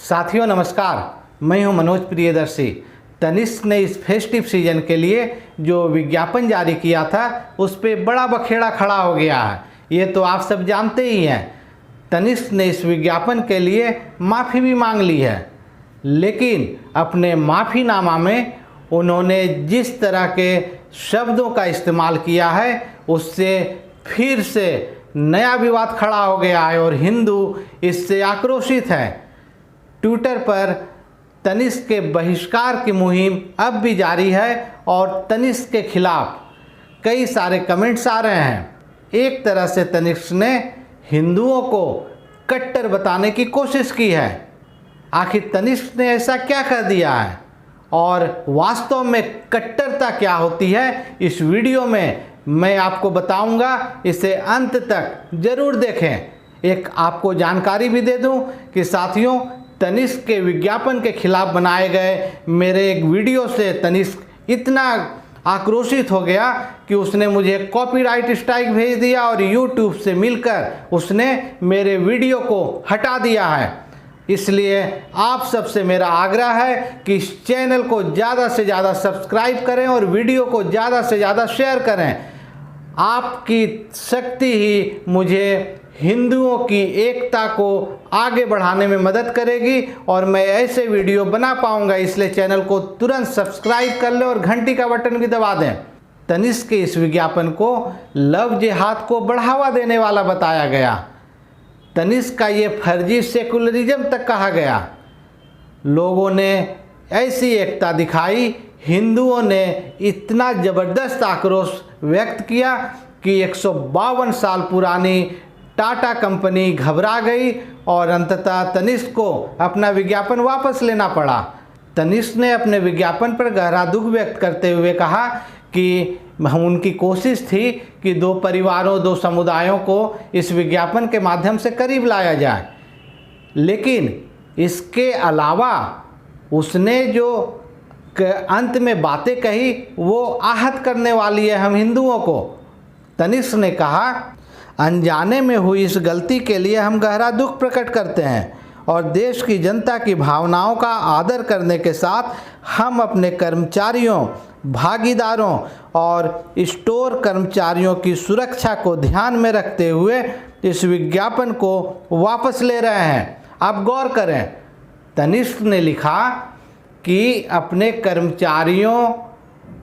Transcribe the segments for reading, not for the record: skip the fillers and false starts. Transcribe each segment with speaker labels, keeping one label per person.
Speaker 1: साथियों नमस्कार, मैं हूं मनोज प्रियदर्शी। तनिष्क ने इस फेस्टिव सीजन के लिए जो विज्ञापन जारी किया था उस पर बड़ा बखेड़ा खड़ा हो गया है। ये तो आप सब जानते ही हैं। तनिष्क ने इस विज्ञापन के लिए माफ़ी भी मांग ली है, लेकिन अपने माफ़ीनामा में उन्होंने जिस तरह के शब्दों का इस्तेमाल किया है उससे फिर से नया विवाद खड़ा हो गया है और हिंदू इससे आक्रोशित हैं। ट्विटर पर तनिष्क के बहिष्कार की मुहिम अब भी जारी है और तनिष्क के खिलाफ कई सारे कमेंट्स आ रहे हैं। एक तरह से तनिष्क ने हिंदुओं को कट्टर बताने की कोशिश की है। आखिर तनिष्क ने ऐसा क्या कर दिया है और वास्तव में कट्टरता क्या होती है, इस वीडियो में मैं आपको बताऊंगा। इसे अंत तक ज़रूर देखें। एक आपको जानकारी भी दे दूं कि साथियों, तनिष्क के विज्ञापन के खिलाफ बनाए गए मेरे एक वीडियो से तनिष्क इतना आक्रोशित हो गया कि उसने मुझे कॉपीराइट स्ट्राइक भेज दिया और यूट्यूब से मिलकर उसने मेरे वीडियो को हटा दिया है। इसलिए आप सबसे मेरा आग्रह है कि इस चैनल को ज़्यादा से ज़्यादा सब्सक्राइब करें और वीडियो को ज़्यादा से ज़्यादा शेयर करें। आपकी शक्ति ही मुझे हिंदुओं की एकता को आगे बढ़ाने में मदद करेगी और मैं ऐसे वीडियो बना पाऊंगा। इसलिए चैनल को तुरंत सब्सक्राइब कर लें और घंटी का बटन भी दबा दें। तनिष्क के इस विज्ञापन को लव जिहाद को बढ़ावा देने वाला बताया गया। तनिष्क का ये फर्जी सेकुलरिज्म तक कहा गया। लोगों ने ऐसी एकता दिखाई, हिंदुओं ने इतना ज़बरदस्त आक्रोश व्यक्त किया कि 152 साल पुरानी टाटा कंपनी घबरा गई और अंततः तनिष्क को अपना विज्ञापन वापस लेना पड़ा। तनिष्क ने अपने विज्ञापन पर गहरा दुख व्यक्त करते हुए कहा कि उनकी कोशिश थी कि दो परिवारों, दो समुदायों को इस विज्ञापन के माध्यम से करीब लाया जाए, लेकिन इसके अलावा उसने जो अंत में बातें कही वो आहत करने वाली है हम हिंदुओं को। तनिष्क ने कहा, अनजाने में हुई इस गलती के लिए हम गहरा दुख प्रकट करते हैं और देश की जनता की भावनाओं का आदर करने के साथ हम अपने कर्मचारियों, भागीदारों और स्टोर कर्मचारियों की सुरक्षा को ध्यान में रखते हुए इस विज्ञापन को वापस ले रहे हैं। आप गौर करें, तनिष्क ने लिखा कि अपने कर्मचारियों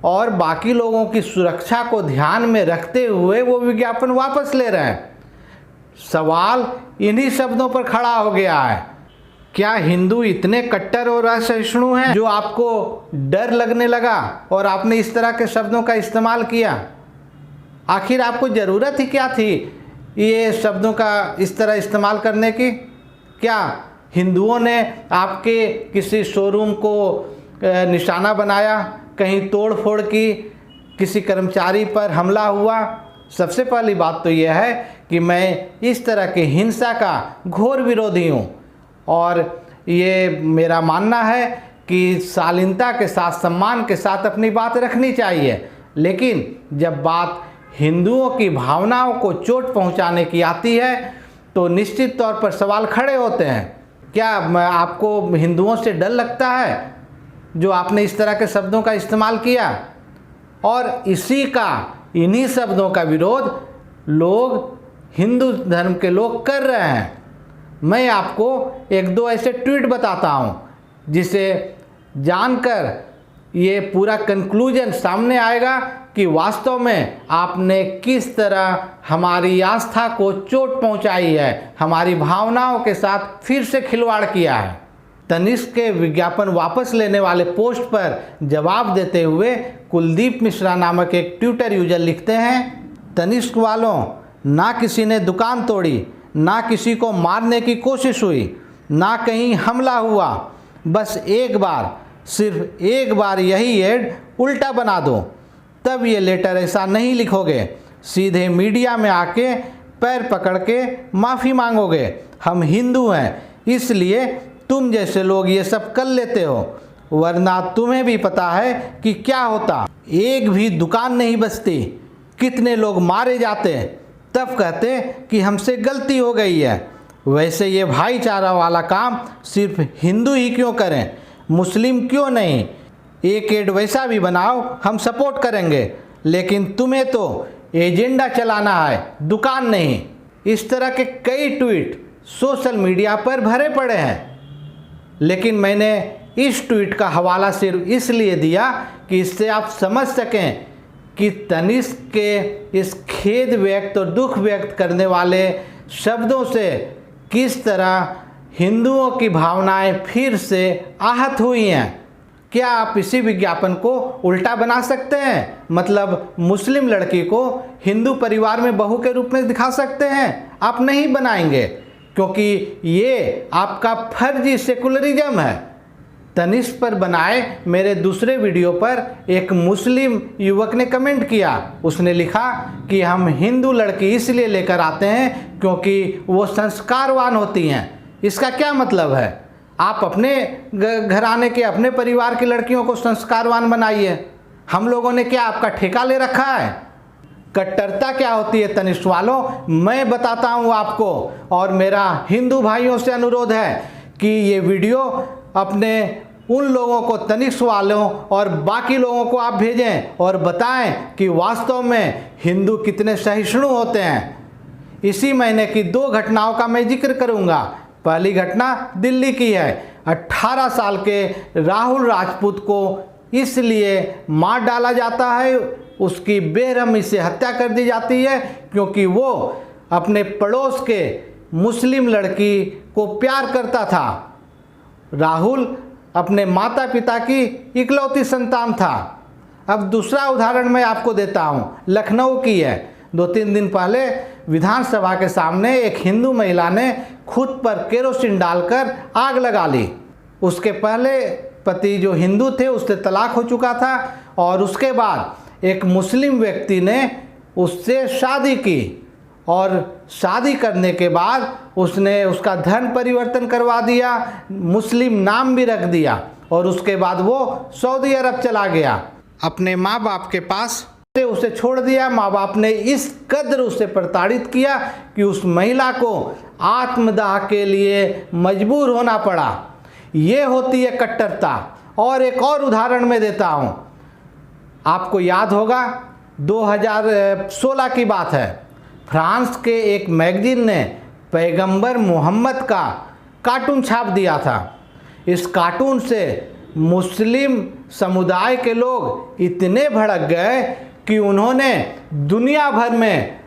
Speaker 1: और बाकी लोगों की सुरक्षा को ध्यान में रखते हुए वो विज्ञापन वापस ले रहे हैं। सवाल इन्हीं शब्दों पर खड़ा हो गया है। क्या हिंदू इतने कट्टर और असहिष्णु हैं जो आपको डर लगने लगा और आपने इस तरह के शब्दों का इस्तेमाल किया? आखिर आपको ज़रूरत ही क्या थी ये शब्दों का इस तरह इस्तेमाल करने की? क्या हिंदुओं ने आपके किसी शोरूम को निशाना बनाया, कहीं तोड़ फोड़ की, किसी कर्मचारी पर हमला हुआ? सबसे पहली बात तो यह है कि मैं इस तरह की हिंसा का घोर विरोधी हूँ और ये मेरा मानना है कि शालीनता के साथ, सम्मान के साथ अपनी बात रखनी चाहिए, लेकिन जब बात हिंदुओं की भावनाओं को चोट पहुँचाने की आती है तो निश्चित तौर पर सवाल खड़े होते हैं। क्या आपको हिंदुओं से डर लगता है जो आपने इस तरह के शब्दों का इस्तेमाल किया? और इन्हीं शब्दों का विरोध लोग, हिंदू धर्म के लोग कर रहे हैं। मैं आपको एक दो ऐसे ट्वीट बताता हूं जिसे जानकर ये पूरा कंक्लूजन सामने आएगा कि वास्तव में आपने किस तरह हमारी आस्था को चोट पहुंचाई है, हमारी भावनाओं के साथ फिर से खिलवाड़ किया है। तनिष्क के विज्ञापन वापस लेने वाले पोस्ट पर जवाब देते हुए कुलदीप मिश्रा नामक एक ट्विटर यूजर लिखते हैं, तनिष्क वालों, ना किसी ने दुकान तोड़ी, ना किसी को मारने की कोशिश हुई, ना कहीं हमला हुआ। बस एक बार, सिर्फ एक बार यही ऐड उल्टा बना दो, तब ये लेटर ऐसा नहीं लिखोगे, सीधे मीडिया में आके पैर पकड़ के माफ़ी मांगोगे। हम हिंदू हैं, इसलिए तुम जैसे लोग ये सब कर लेते हो, वरना तुम्हें भी पता है कि क्या होता। एक भी दुकान नहीं बचती, कितने लोग मारे जाते, तब कहते कि हमसे गलती हो गई है। वैसे ये भाईचारा वाला काम सिर्फ हिंदू ही क्यों करें, मुस्लिम क्यों नहीं? एक एड वैसा भी बनाओ, हम सपोर्ट करेंगे, लेकिन तुम्हें तो एजेंडा चलाना है, दुकान नहीं। इस तरह के कई ट्वीट सोशल मीडिया पर भरे पड़े हैं, लेकिन मैंने इस ट्वीट का हवाला सिर्फ इसलिए दिया कि इससे आप समझ सकें कि तनिष्क के इस खेद व्यक्त और दुख व्यक्त करने वाले शब्दों से किस तरह हिंदुओं की भावनाएं फिर से आहत हुई हैं। क्या आप इसी विज्ञापन को उल्टा बना सकते हैं? मतलब मुस्लिम लड़की को हिंदू परिवार में बहू के रूप में दिखा सकते हैं? आप नहीं बनाएंगे, क्योंकि ये आपका फर्जी सेकुलरिज्म है। तनिष्क पर बनाए मेरे दूसरे वीडियो पर एक मुस्लिम युवक ने कमेंट किया। उसने लिखा कि हम हिंदू लड़की इसलिए लेकर आते हैं क्योंकि वो संस्कारवान होती हैं। इसका क्या मतलब है? आप अपने घराने के, अपने परिवार की लड़कियों को संस्कारवान बनाइए। हम लोगों ने क्या आपका ठेका ले रखा है? कट्टरता क्या होती है तनिष्क वालों, मैं बताता हूँ आपको। और मेरा हिंदू भाइयों से अनुरोध है कि ये वीडियो अपने उन लोगों को, तनिष्क वालों और बाकी लोगों को आप भेजें और बताएं कि वास्तव में हिंदू कितने सहिष्णु होते हैं। इसी महीने की 2 घटनाओं का मैं जिक्र करूंगा। पहली घटना दिल्ली की है। 18 साल के राहुल राजपूत को इसलिए मार डाला जाता है, उसकी बेरहमी से हत्या कर दी जाती है क्योंकि वो अपने पड़ोस के मुस्लिम लड़की को प्यार करता था। राहुल अपने माता पिता की इकलौती संतान था। अब दूसरा उदाहरण मैं आपको देता हूँ, लखनऊ की है। 2-3 दिन पहले विधानसभा के सामने एक हिंदू महिला ने खुद पर केरोसिन डालकर आग लगा ली। उसके पहले पति जो हिंदू थे उससे तलाक हो चुका था और उसके बाद एक मुस्लिम व्यक्ति ने उससे शादी की और शादी करने के बाद उसने उसका धर्म परिवर्तन करवा दिया, मुस्लिम नाम भी रख दिया और उसके बाद वो सऊदी अरब चला गया। अपने माँ बाप के पास उसे छोड़ दिया। माँ बाप ने इस कदर उसे प्रताड़ित किया कि उस महिला को आत्मदाह के लिए मजबूर होना पड़ा। ये होती है कट्टरता। और एक और उदाहरण मैं देता हूँ। आपको याद होगा 2016 की बात है, फ्रांस के एक मैगजीन ने पैगंबर मोहम्मद का कार्टून छाप दिया था। इस कार्टून से मुस्लिम समुदाय के लोग इतने भड़क गए कि उन्होंने दुनिया भर में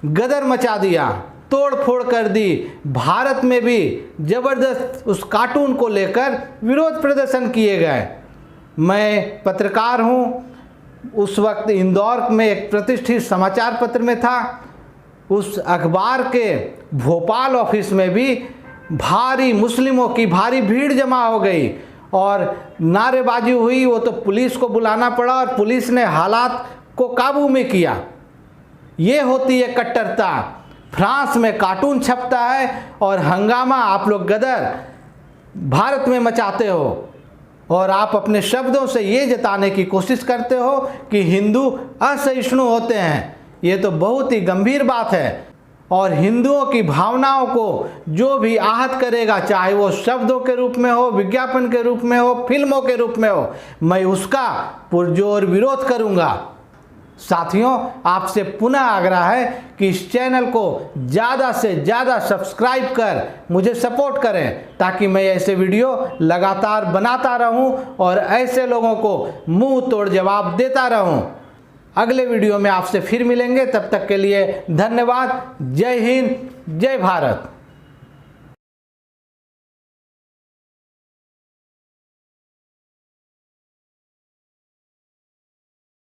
Speaker 1: गदर मचा दिया, तोड़ फोड़ कर दी। भारत में भी ज़बरदस्त उस कार्टून को लेकर विरोध प्रदर्शन किए गए। मैं पत्रकार हूँ, उस वक्त इंदौर में एक प्रतिष्ठित समाचार पत्र में था। उस अखबार के भोपाल ऑफिस में भी भारी मुस्लिमों की भारी भीड़ जमा हो गई और नारेबाजी हुई। वो तो पुलिस को बुलाना पड़ा और पुलिस ने हालात को काबू में किया। ये होती है कट्टरता। फ्रांस में कार्टून छपता है और हंगामा आप लोग गदर भारत में मचाते हो और आप अपने शब्दों से ये जताने की कोशिश करते हो कि हिंदू असहिष्णु होते हैं। ये तो बहुत ही गंभीर बात है और हिंदुओं की भावनाओं को जो भी आहत करेगा, चाहे वो शब्दों के रूप में हो, विज्ञापन के रूप में हो, फिल्मों के रूप में हो, मैं उसका पुरजोर विरोध करूंगा। साथियों, आपसे पुनः आग्रह है कि इस चैनल को ज़्यादा से ज़्यादा सब्सक्राइब कर मुझे सपोर्ट करें ताकि मैं ऐसे वीडियो लगातार बनाता रहूं और ऐसे लोगों को मुंह तोड़ जवाब देता रहूं। अगले वीडियो में आपसे फिर मिलेंगे, तब तक के लिए धन्यवाद। जय हिंद, जय भारत।